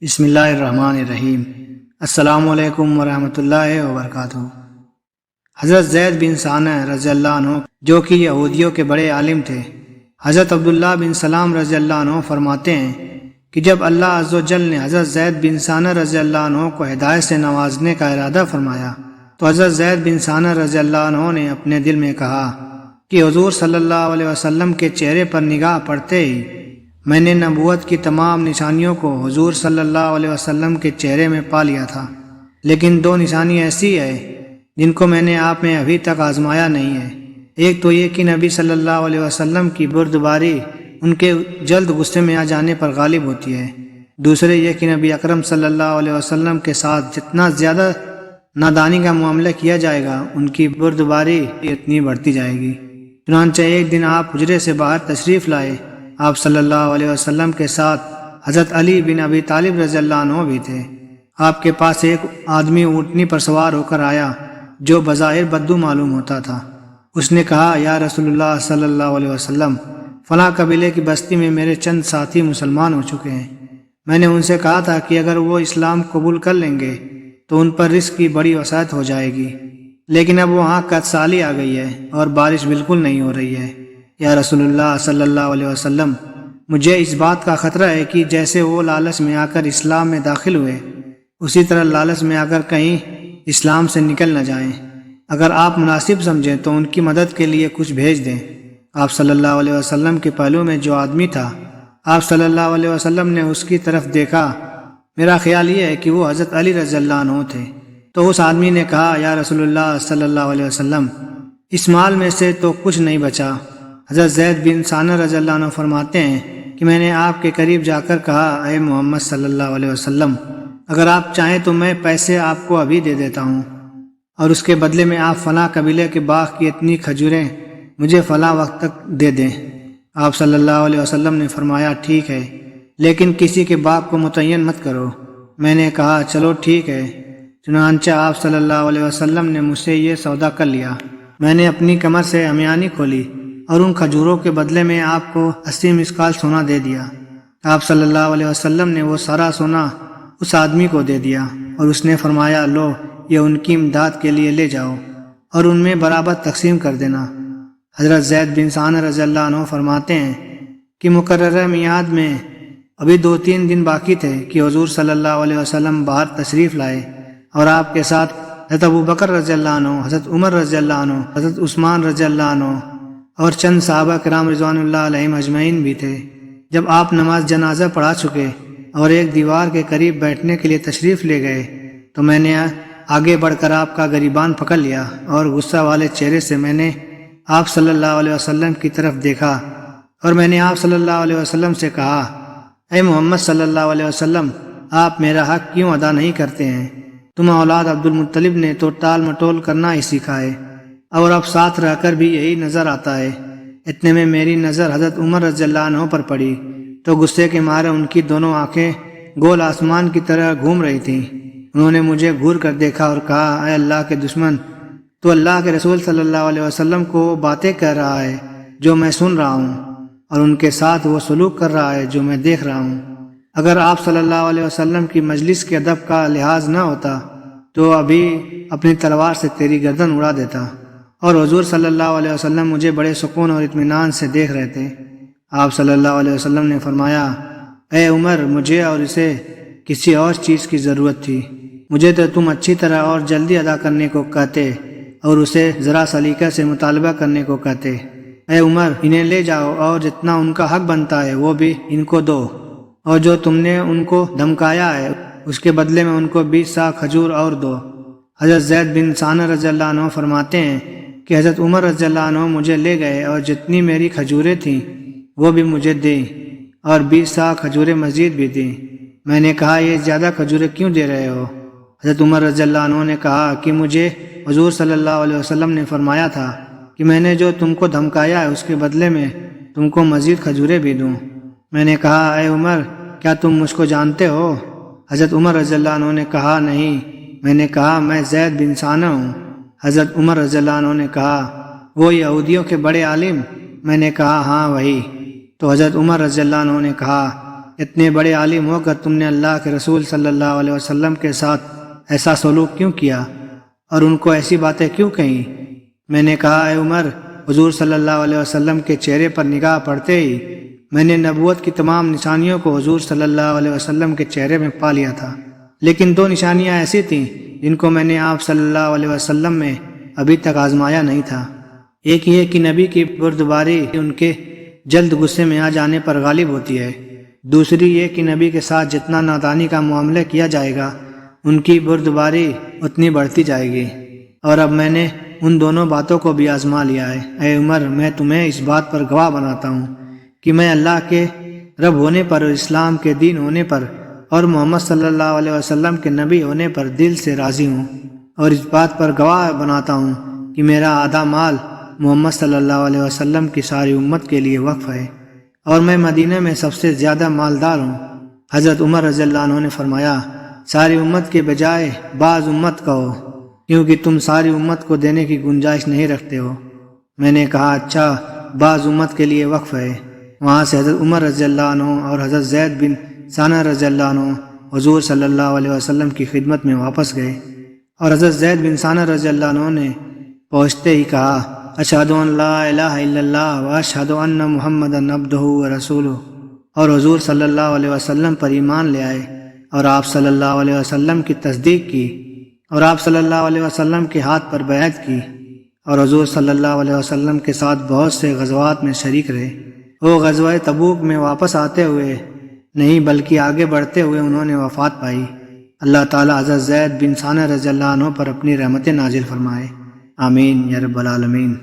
بسم اللہ الرحمن الرحیم۔ السلام علیکم ورحمۃ اللہ وبرکاتہ۔ حضرت زید بن ثانہ رضی اللہ عنہ جو کہ یہودیوں کے بڑے عالم تھے، حضرت عبداللہ بن سلام رضی اللہ عنہ فرماتے ہیں کہ جب اللہ عز و جل نے حضرت زید بن ثانہ رضی اللہ عنہ کو ہدایت سے نوازنے کا ارادہ فرمایا تو حضرت زید بن ثانہ رضی اللہ عنہ نے اپنے دل میں کہا کہ حضور صلی اللہ علیہ وسلم کے چہرے پر نگاہ پڑتے ہی میں نے نبوت کی تمام نشانیوں کو حضور صلی اللہ علیہ وسلم کے چہرے میں پا لیا تھا، لیکن دو نشانی ایسی ہے جن کو میں نے آپ میں ابھی تک آزمایا نہیں ہے۔ ایک تو یہ کہ نبی صلی اللہ علیہ وسلم کی بردباری ان کے جلد غصے میں آ جانے پر غالب ہوتی ہے، دوسرے یہ کہ نبی اکرم صلی اللہ علیہ وسلم کے ساتھ جتنا زیادہ نادانی کا معاملہ کیا جائے گا ان کی بردباری اتنی بڑھتی جائے گی۔ چنانچہ ایک دن آپ حجرے سے باہر تشریف لائے، آپ صلی اللہ علیہ وسلم کے ساتھ حضرت علی بن ابی طالب رضی اللہ عنہ بھی تھے۔ آپ کے پاس ایک آدمی اونٹنی پر سوار ہو کر آیا جو بظاہر بدو معلوم ہوتا تھا۔ اس نے کہا، یا رسول اللہ صلی اللہ علیہ وسلم، فلاں قبیلے کی بستی میں میرے چند ساتھی مسلمان ہو چکے ہیں۔ میں نے ان سے کہا تھا کہ اگر وہ اسلام قبول کر لیں گے تو ان پر رزق کی بڑی وسعت ہو جائے گی، لیکن اب وہاں قحط سالی آ گئی ہے اور بارش بالکل نہیں ہو رہی ہے۔ یا رسول اللہ صلی اللہ علیہ وسلم، مجھے اس بات کا خطرہ ہے کہ جیسے وہ لالچ میں آ کر اسلام میں داخل ہوئے اسی طرح لالچ میں آ کر کہیں اسلام سے نکل نہ جائیں۔ اگر آپ مناسب سمجھیں تو ان کی مدد کے لیے کچھ بھیج دیں۔ آپ صلی اللہ علیہ وسلم کے پہلو میں جو آدمی تھا، آپ صلی اللہ علیہ وسلم نے اس کی طرف دیکھا۔ میرا خیال یہ ہے کہ وہ حضرت علی رضی اللہ عنہ تھے۔ تو اس آدمی نے کہا، یا رسول اللہ صلی اللہ علیہ وسلم، اس مال میں سے تو کچھ نہیں بچا۔ حضرت زید بن ثانہ رضی اللہ عنہ فرماتے ہیں کہ میں نے آپ کے قریب جا کر کہا، اے محمد صلی اللہ علیہ وسلم، اگر آپ چاہیں تو میں پیسے آپ کو ابھی دے دیتا ہوں اور اس کے بدلے میں آپ فلاں قبیلے کے باغ کی اتنی کھجوریں مجھے فلاں وقت تک دے دیں۔ آپ صلی اللہ علیہ وسلم نے فرمایا، ٹھیک ہے، لیکن کسی کے باغ کو متعین مت کرو۔ میں نے کہا، چلو ٹھیک ہے۔ چنانچہ آپ صلی اللہ علیہ وسلم نے مجھ سے یہ سودا کر لیا۔ میں نے اپنی کمر سے ہمیانی کھولی اور ان کھجوروں کے بدلے میں آپ کو 80 مسکال سونا دے دیا۔ آپ صلی اللہ علیہ وسلم نے وہ سارا سونا اس آدمی کو دے دیا اور اس نے فرمایا، لو، یہ ان کی امداد کے لیے لے جاؤ اور ان میں برابر تقسیم کر دینا۔ حضرت زید بن ثانہ رضی اللہ عنہ فرماتے ہیں کہ مقررہ میعاد میں ابھی 2-3 دن باقی تھے کہ حضور صلی اللہ علیہ وسلم باہر تشریف لائے اور آپ کے ساتھ حضرت ابو بکر رضی اللہ عنہ، حضرت عمر رضی اللہ عنہ، حضرت عثمان رضی اللہ عنہ اور چند صحابہ کرام رضوان اللہ علیہم اجمعین بھی تھے۔ جب آپ نماز جنازہ پڑھا چکے اور ایک دیوار کے قریب بیٹھنے کے لیے تشریف لے گئے تو میں نے آگے بڑھ کر آپ کا گریبان پکڑ لیا اور غصہ والے چہرے سے میں نے آپ صلی اللہ علیہ وسلم کی طرف دیکھا اور میں نے آپ صلی اللہ علیہ وسلم سے کہا، اے محمد صلی اللہ علیہ وسلم، آپ میرا حق کیوں ادا نہیں کرتے ہیں؟ تم اولاد عبد المطلب نے تو ٹال مٹول کرنا ہی سیکھا ہے اور اب ساتھ رہ کر بھی یہی نظر آتا ہے۔ اتنے میں میری نظر حضرت عمر رضی اللہ عنہ پر پڑی تو غصے کے مارے ان کی دونوں آنکھیں گول آسمان کی طرح گھوم رہی تھیں۔ انہوں نے مجھے گھور کر دیکھا اور کہا، اے اللہ کے دشمن، تو اللہ کے رسول صلی اللہ علیہ وسلم کو باتیں کہہ رہا ہے جو میں سن رہا ہوں اور ان کے ساتھ وہ سلوک کر رہا ہے جو میں دیکھ رہا ہوں۔ اگر آپ صلی اللہ علیہ وسلم کی مجلس کے ادب کا لحاظ نہ ہوتا تو ابھی اپنی تلوار سے تیری گردن اڑا دیتا۔ اور حضور صلی اللہ علیہ وسلم مجھے بڑے سکون اور اطمینان سے دیکھ رہے تھے۔ آپ صلی اللہ علیہ وسلم نے فرمایا، اے عمر، مجھے اور اسے کسی اور چیز کی ضرورت تھی، مجھے تو تم اچھی طرح اور جلدی ادا کرنے کو کہتے اور اسے ذرا سلیقہ سے مطالبہ کرنے کو کہتے۔ اے عمر، انہیں لے جاؤ اور جتنا ان کا حق بنتا ہے وہ بھی ان کو دو، اور جو تم نے ان کو دھمکایا ہے اس کے بدلے میں ان کو 20 سا کھجور اور دو۔ حضرت زید بن ثانہ رضی اللہ عنہ فرماتے ہیں کہ حضرت عمر رضی اللہ عنہ مجھے لے گئے اور جتنی میری کھجوریں تھیں وہ بھی مجھے دیں اور 20 سا کھجوریں مزید بھی دیں۔ میں نے کہا، یہ زیادہ کھجوریں کیوں دے رہے ہو؟ حضرت عمر رضی اللہ عنہ نے کہا کہ مجھے حضور صلی اللہ علیہ وسلم نے فرمایا تھا کہ میں نے جو تم کو دھمکایا ہے اس کے بدلے میں تم کو مزید کھجوریں بھی دوں۔ میں نے کہا، اے عمر، کیا تم مجھ کو جانتے ہو؟ حضرت عمر رضی اللہ عنہ نے کہا، نہیں۔ میں نے کہا، میں زید بن ثانہ ہوں۔ حضرت عمر رضی اللہ عنہ نے کہا، وہ یہودیوں کے بڑے عالم؟ میں نے کہا، ہاں وہی۔ تو حضرت عمر رضی اللہ عنہ نے کہا، اتنے بڑے عالم ہو کر تم نے اللہ کے رسول صلی اللہ علیہ وسلم کے ساتھ ایسا سلوک کیوں کیا اور ان کو ایسی باتیں کیوں کہیں؟ میں نے کہا اے عمر، حضور صلی اللہ علیہ وسلم کے چہرے پر نگاہ پڑتے ہی میں نے نبوت کی تمام نشانیوں کو حضور صلی اللہ علیہ وسلم کے چہرے میں پا لیا تھا، لیکن 2 نشانیاں ایسی تھیں جن کو میں نے آپ صلی اللہ علیہ وسلم میں ابھی تک آزمایا نہیں تھا۔ ایک یہ کہ نبی کی بردباری ان کے جلد غصے میں آ جانے پر غالب ہوتی ہے، دوسری یہ کہ نبی کے ساتھ جتنا نادانی کا معاملہ کیا جائے گا ان کی بردباری اتنی بڑھتی جائے گی، اور اب میں نے ان دونوں باتوں کو بھی آزما لیا ہے۔ اے عمر، میں تمہیں اس بات پر گواہ بناتا ہوں کہ میں اللہ کے رب ہونے پر اور اسلام کے دین ہونے پر اور محمد صلی اللہ علیہ وسلم کے نبی ہونے پر دل سے راضی ہوں، اور اس بات پر گواہ بناتا ہوں کہ میرا آدھا مال محمد صلی اللہ علیہ وسلم کی ساری امت کے لیے وقف ہے، اور میں مدینہ میں سب سے زیادہ مالدار ہوں۔ حضرت عمر رضی اللہ عنہ نے فرمایا، ساری امت کے بجائے بعض امت کہو، کیونکہ تم ساری امت کو دینے کی گنجائش نہیں رکھتے ہو۔ میں نے کہا اچھا، بعض امت کے لیے وقف ہے۔ وہاں سے حضرت عمر رضی اللہ عنہ اور حضرت زید بن ثانہ رضی اللہ عنہ حضور صلی اللہ علیہ وسلم کی خدمت میں واپس گئے، اور حضرت زید بن ثانہ رضی اللہ عنہ نے پہنچتے ہی کہا، اشہد ان لا الہ الا اللہ و اشہد ان محمدًا عبدہ و رسولہ، اور حضور صلی اللہ علیہ وسلم پر ایمان لے آئے اور آپ صلی اللہ علیہ وسلم کی تصدیق کی، اور آپ صلی اللہ علیہ وسلم کے ہاتھ پر بیعت کی، اور حضور صلی اللہ علیہ وسلم کے ساتھ بہت سے غزوات میں شریک رہے۔ وہ غزوہ تبوک میں واپس آتے ہوئے نہیں بلکہ آگے بڑھتے ہوئے انہوں نے وفات پائی۔ اللہ تعالیٰ حضرت زید بن ثانہ رضی اللہ عنہ پر اپنی رحمتیں نازل فرمائے، آمین یا رب العالمین۔